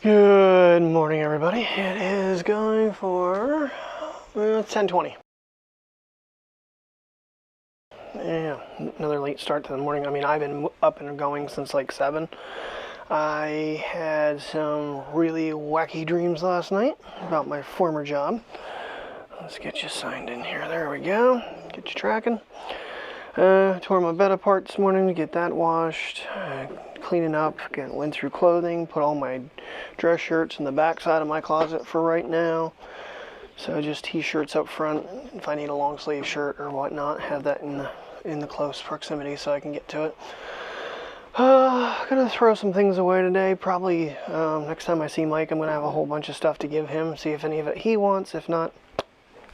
Good morning, everybody. It is going for 10:20. Yeah, another late start to the morning. I mean, I've been up and going since like 7. I had some really wacky dreams last night about my former job. Let's get you signed in here. There we go. Get you tracking. Tore my bed apart this morning to get that washed. Cleaning up, went through clothing, put all my dress shirts in the back side of my closet for right now. So just t-shirts up front. If I need a long sleeve shirt or whatnot, have that in the close proximity so I can get to it. Gonna throw some things away today. Probably next time I see Mike, I'm gonna have a whole bunch of stuff to give him. See if any of it he wants. If not,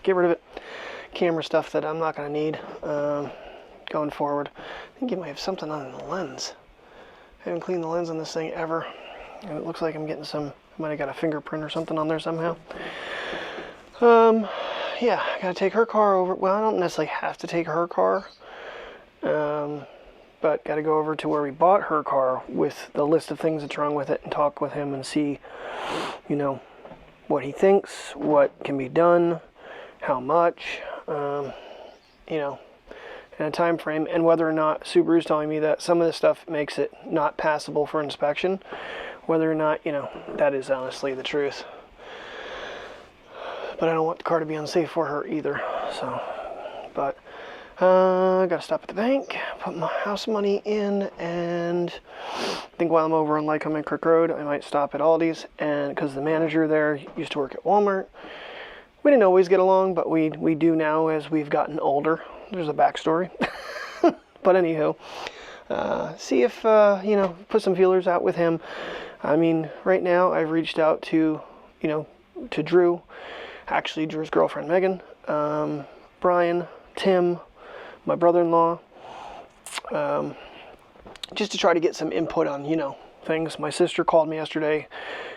get rid of it. Camera stuff that I'm not gonna need going forward. I think you might have something on the lens. I haven't cleaned the lens on this thing ever, and it looks like I'm getting some, I might have got a fingerprint or something on there somehow. Yeah, I gotta take her car over. Well, I don't necessarily have to take her car, but gotta go over to where we bought her car with the list of things that's wrong with it and talk with him and see, you know, what he thinks, what can be done, how much, you know, in a time frame, and whether or not Subaru's telling me that some of this stuff makes it not passable for inspection, whether or not, you know, that is honestly the truth. But I don't want the car to be unsafe for her either. So, but I gotta stop at the bank, put my house money in, and I think while I'm over on Lycombe and Creek Road, I might stop at Aldi's, and because the manager there used to work at Walmart. We didn't always get along, but we do now as we've gotten older. There's a backstory. But anywho, see if, you know, put some feelers out with him. I mean, right now I've reached out to, you know, to Drew, actually Drew's girlfriend, Megan, Brian, Tim, my brother-in-law, just to try to get some input on, you know, things. My sister called me yesterday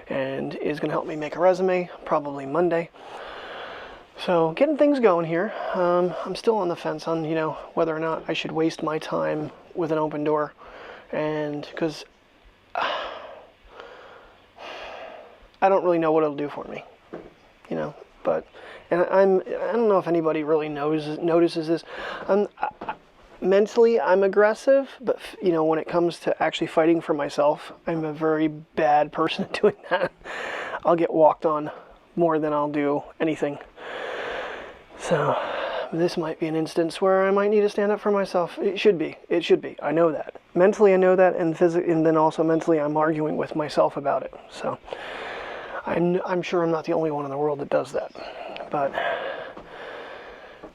and is going to help me make a resume, probably Monday. So getting things going here. I'm still on the fence on, you know, whether or not I should waste my time with an open door, and because I don't really know what it'll do for me, you know. But and I don't know if anybody really notices this. Mentally I'm aggressive, but you know, when it comes to actually fighting for myself, I'm a very bad person at doing that. I'll get walked on more than I'll do anything. So this might be an instance where I might need to stand up for myself. It should be. I know that. Mentally I know that, and physically, and then also mentally I'm arguing with myself about it. So I'm sure I'm not the only one in the world that does that. But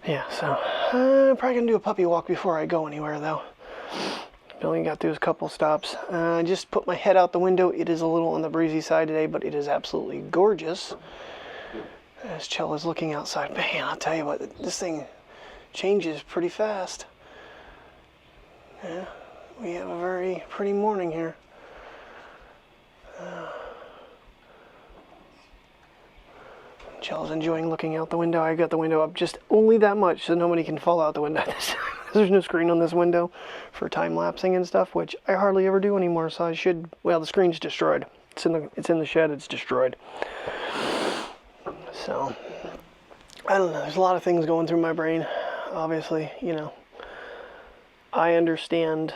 yeah, so I'm probably gonna do a puppy walk before I go anywhere though. Only got through a couple stops. I just put my head out the window. It is a little on the breezy side today, but it is absolutely gorgeous. As Chell is looking outside, man, I'll tell you what, this thing changes pretty fast. Yeah, we have a very pretty morning here. Chell's enjoying looking out the window. I got the window up just only that much so nobody can fall out the window. There's no screen on this window for time lapsing and stuff, which I hardly ever do anymore. So I should. Well, the screen's destroyed. It's in the shed. It's destroyed. So, I don't know, there's a lot of things going through my brain, obviously, you know. I understand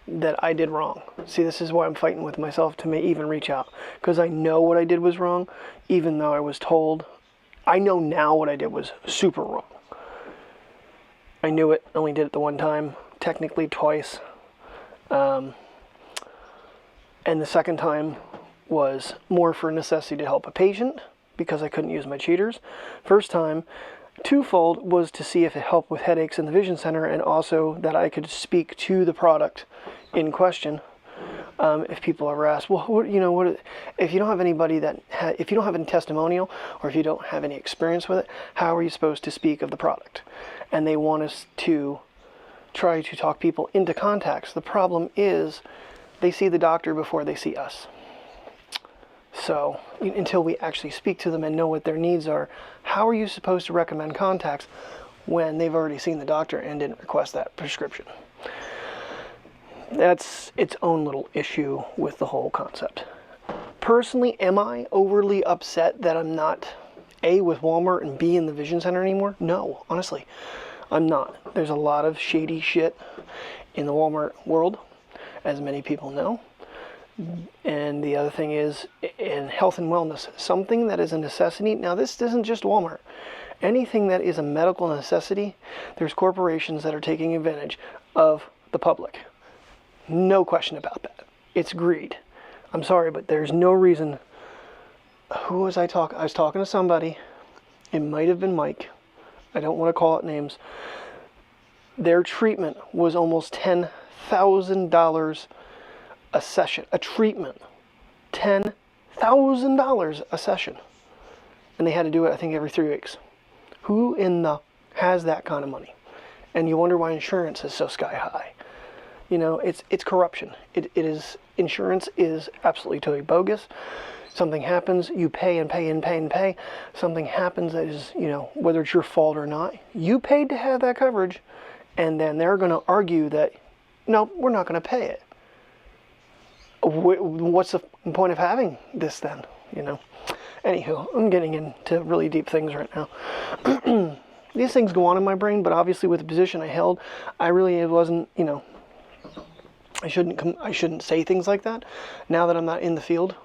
that I did wrong. See, this is why I'm fighting with myself to even reach out, because I know what I did was wrong, even though I was told. I know now what I did was super wrong. I knew it, only did it the one time, technically twice. And the second time was more for necessity to help a patient, because I couldn't use my cheaters. First time, twofold, was to see if it helped with headaches in the vision center, and also that I could speak to the product in question. If people ever ask, well, what, you know, what if you don't have anybody that if you don't have any testimonial, or if you don't have any experience with it, how are you supposed to speak of the product? And they want us to try to talk people into contacts. The problem is they see the doctor before they see us. So until we actually speak to them and know what their needs are, how are you supposed to recommend contacts when they've already seen the doctor and didn't request that prescription? That's its own little issue with the whole concept. Personally, am I overly upset that I'm not A, with Walmart, and B, in the Vision Center anymore? No, honestly, I'm not. There's a lot of shady shit in the Walmart world, as many people know. And the other thing is, in health and wellness, something that is a necessity. Now, this isn't just Walmart. Anything that is a medical necessity, there's corporations that are taking advantage of the public. No question about that. It's greed. I'm sorry, but there's no reason. Who was I talking? I was talking to somebody. It might have been Mike. I don't want to call out names. Their treatment was almost $10,000 a session. A treatment. $10,000 a session. And they had to do it, I think, every 3 weeks. Who in the has that kind of money? And you wonder why insurance is so sky high. You know, it's corruption. It is, insurance is absolutely totally bogus. Something happens, you pay and pay and pay and pay. Something happens that is, you know, whether it's your fault or not, you paid to have that coverage, and then they're going to argue that, no, we're not going to pay it. What's the point of having this then, you know? Anywho, I'm getting into really deep things right now. These things go on in my brain, but obviously with the position I held, it wasn't, you know, I shouldn't say things like that. Now that I'm not in the field,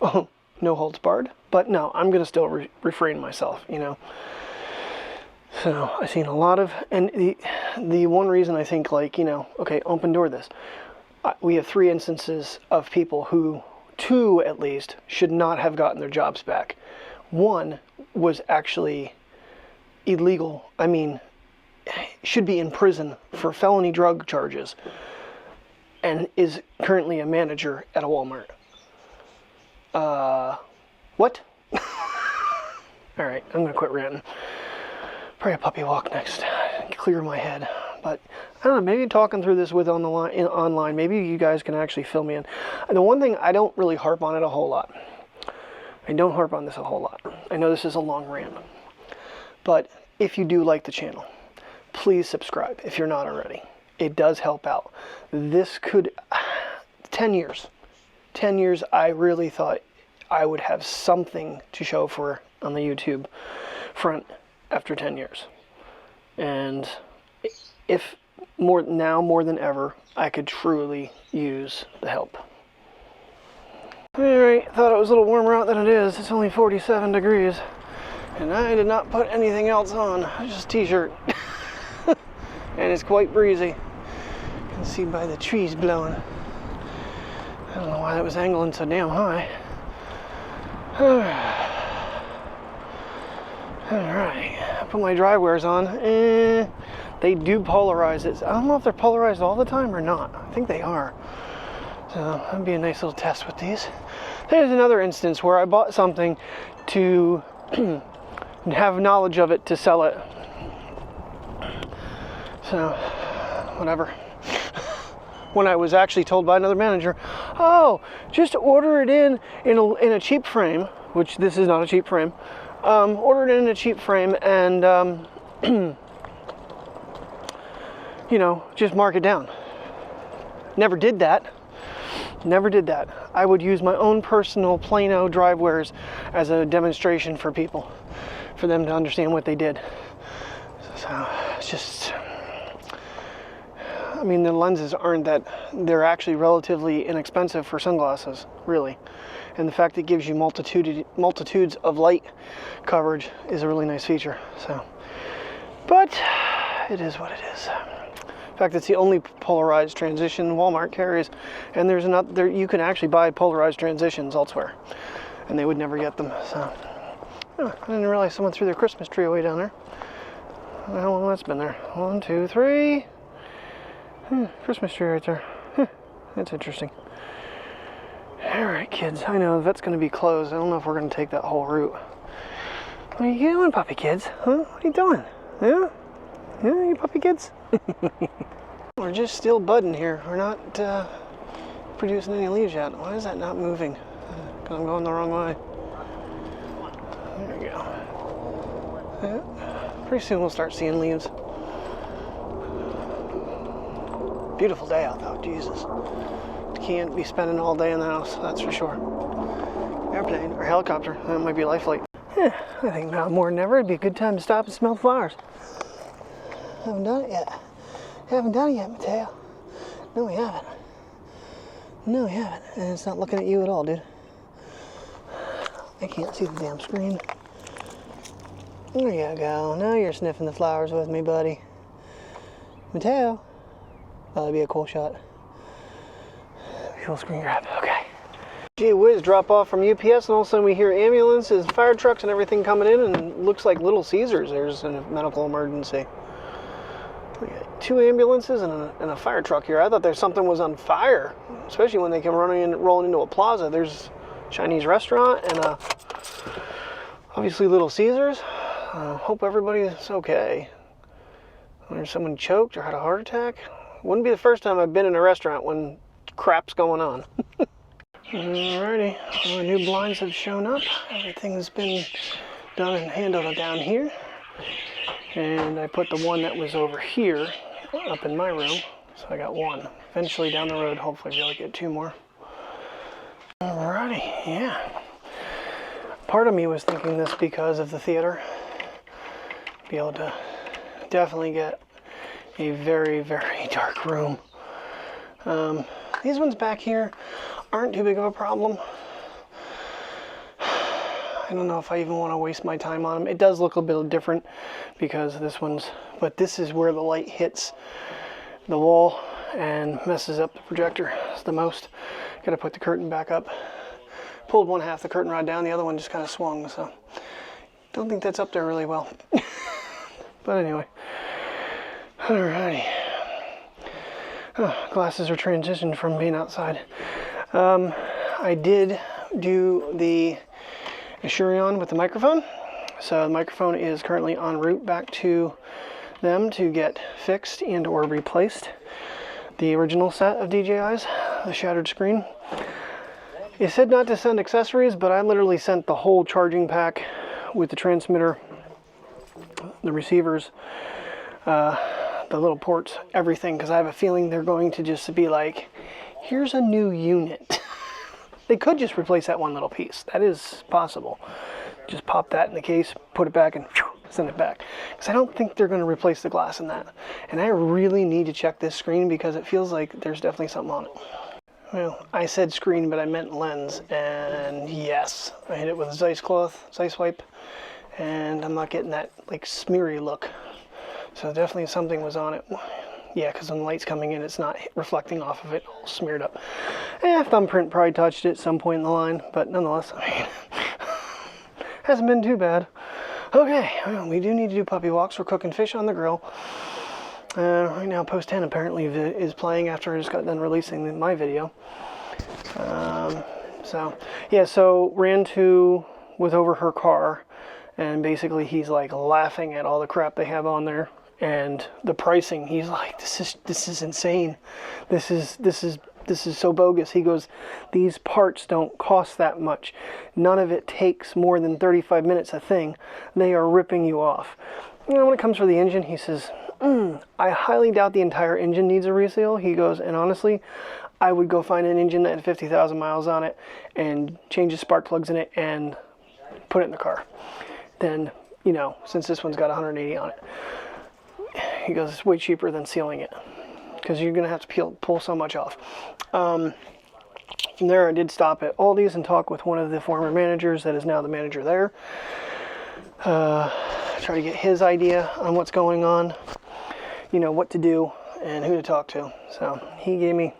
oh, no holds barred. But no, I'm going to still refrain myself, you know. So I've seen a lot of, and the one reason I think, like, you know, okay, open door this. We have 3 instances of people who, 2 at least, should not have gotten their jobs back. 1 was actually illegal. I mean, should be in prison for felony drug charges, and is currently a manager at a Walmart. What? All right, I'm gonna quit ranting. Probably a puppy walk next. Clear my head. But I don't know, maybe talking through this with online, maybe you guys can actually fill me in. And the one thing, I don't really harp on it a whole lot. I don't harp on this a whole lot. I know this is a long rant. But if you do like the channel, please subscribe if you're not already. It does help out. This could, 10 years. 10 years, I really thought I would have something to show for on the YouTube front after 10 years. And if more than ever, I could truly use the help. Alright, thought it was a little warmer out than it is. It's only 47 degrees. And I did not put anything else on, just a t-shirt. And it's quite breezy. You can see by the trees blowing. I don't know why that was angling so damn high. Alright, I put my dry wares on. They do polarize it. I don't know if they're polarized all the time or not. I think they are. So that'd be a nice little test with these. There's another instance where I bought something to have knowledge of it to sell it. So, whatever. When I was actually told by another manager, oh, just order it in a cheap frame, which this is not a cheap frame. Order it in a cheap frame and, you know, just mark it down. Never did that. Never did that. I would use my own personal Plano drive wares as a demonstration for people, for them to understand what they did. So it's just, I mean, the lenses aren't that, they're actually relatively inexpensive for sunglasses, really. And the fact that it gives you multitudes of light coverage is a really nice feature. So, but it is what it is. In fact, it's the only polarized transition Walmart carries, and there's another. You can actually buy polarized transitions elsewhere, and they would never get them. So, oh, I didn't realize someone threw their Christmas tree away down there. How long that's been there? 1, 2, 3. Christmas tree right there. That's interesting. All right, kids. I know the vet's going to be closed. I don't know if we're going to take that whole route. What are you doing, puppy kids? Huh? What are you doing? Yeah? Yeah, you puppy kids? We're just still budding here. We're not producing any leaves yet. Why is that not moving? Because I'm going the wrong way. There we go. Yeah. Pretty soon we'll start seeing leaves. Beautiful day out though, Jesus. Can't be spending all day in the house, that's for sure. airplane or helicopter. That might be a life flight. I think now more than ever it'd be a good time to stop and smell the flowers. Haven't done it yet. Haven't done it yet, Mateo. No, we haven't. No, we haven't. And it's not looking at you at all, dude. I can't see the damn screen. There you go. Now you're sniffing the flowers with me, buddy. Mateo. Oh, that'd be a cool shot. Full screen grab. Okay. Gee whiz, drop off from UPS, and all of a sudden we hear ambulances, fire trucks, and everything coming in, and it looks like Little Caesars. There's a medical emergency. We got 2 ambulances and a fire truck here. I thought there's something was on fire, especially when they come rolling into a plaza. There's a Chinese restaurant and obviously Little Caesars. Hope everybody's okay. There's someone choked or had a heart attack. Wouldn't be the first time I've been in a restaurant when crap's going on. Alrighty, all the new blinds have shown up. Everything's been done and handled down here. And I put the one that was over here up in my room. So I got 1. Eventually down the road, hopefully I'll be able to get 2 more. Alrighty, yeah. Part of me was thinking this because of the theater. Be able to definitely get a very, very dark room. These ones back here aren't too big of a problem. I don't know if I even want to waste my time on them. It does look a bit different because this one's, but this is where the light hits the wall and messes up the projector the most. Got to put the curtain back up. Pulled one half the curtain rod down, the other one just kind of swung, so don't think that's up there really well. But anyway, alrighty. Oh, glasses are transitioned from being outside. I did do the Asurion with the microphone. So the microphone is currently en route back to them to get fixed and or replaced. The original set of DJI's, the shattered screen. It said not to send accessories, but I literally sent the whole charging pack with the transmitter, the receivers, the little ports, everything, because I have a feeling they're going to just be like, here's a new unit. They could just replace that one little piece. That is possible. Just pop that in the case, put it back, and send it back. Because I don't think they're going to replace the glass in that. And I really need to check this screen because it feels like there's definitely something on it. Well, I said screen, but I meant lens. And yes, I hit it with a Zeiss cloth, Zeiss wipe. And I'm not getting that like smeary look. So definitely something was on it. Yeah, because when the light's coming in, it's not reflecting off of it, all smeared up. Thumbprint probably touched it at some point in the line, but nonetheless, I mean, hasn't been too bad. Okay, well, we do need to do puppy walks. We're cooking fish on the grill. Right now, Post 10 apparently is playing after I just got done releasing my video. So Rantu was over her car, and basically he's like laughing at all the crap they have on there. And the pricing, he's like, this is insane. This is so bogus. He goes, these parts don't cost that much. None of it takes more than 35 minutes a thing. They are ripping you off. You know, when it comes for the engine, he says, I highly doubt the entire engine needs a reseal. He goes, and honestly, I would go find an engine that had 50,000 miles on it and change the spark plugs in it and put it in the car. Then, you know, since this one's got 180 on it. He goes, it's way cheaper than sealing it because you're going to have to pull so much off. From there, I did stop at Aldi's and talk with one of the former managers that is now the manager there. Try to get his idea on what's going on, you know, what to do and who to talk to. So he gave me,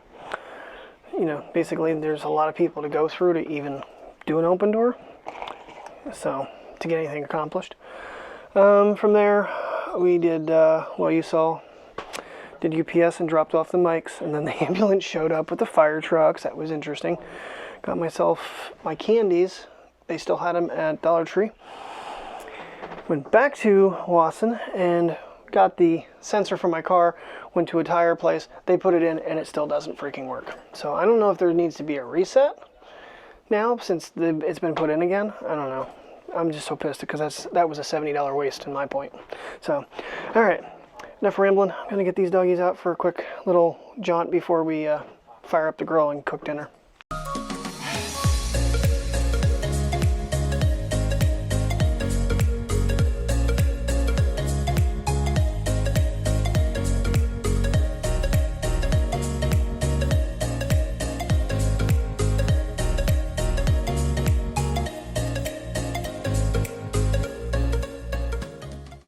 you know, basically there's a lot of people to go through to even do an open door. So to get anything accomplished. From there, we did, you saw, did UPS and dropped off the mics, and then the ambulance showed up with the fire trucks. That was interesting. Got myself my candies. They still had them at Dollar Tree. Went back to Wasson and got the sensor for my car. Went to a tire place. They put it in, and it still doesn't freaking work. So I don't know if there needs to be a reset now since it's been put in again. I don't know. I'm just so pissed because that was a $70 waste in my point. So, all right, enough rambling. I'm gonna get these doggies out for a quick little jaunt before we fire up the grill and cook dinner.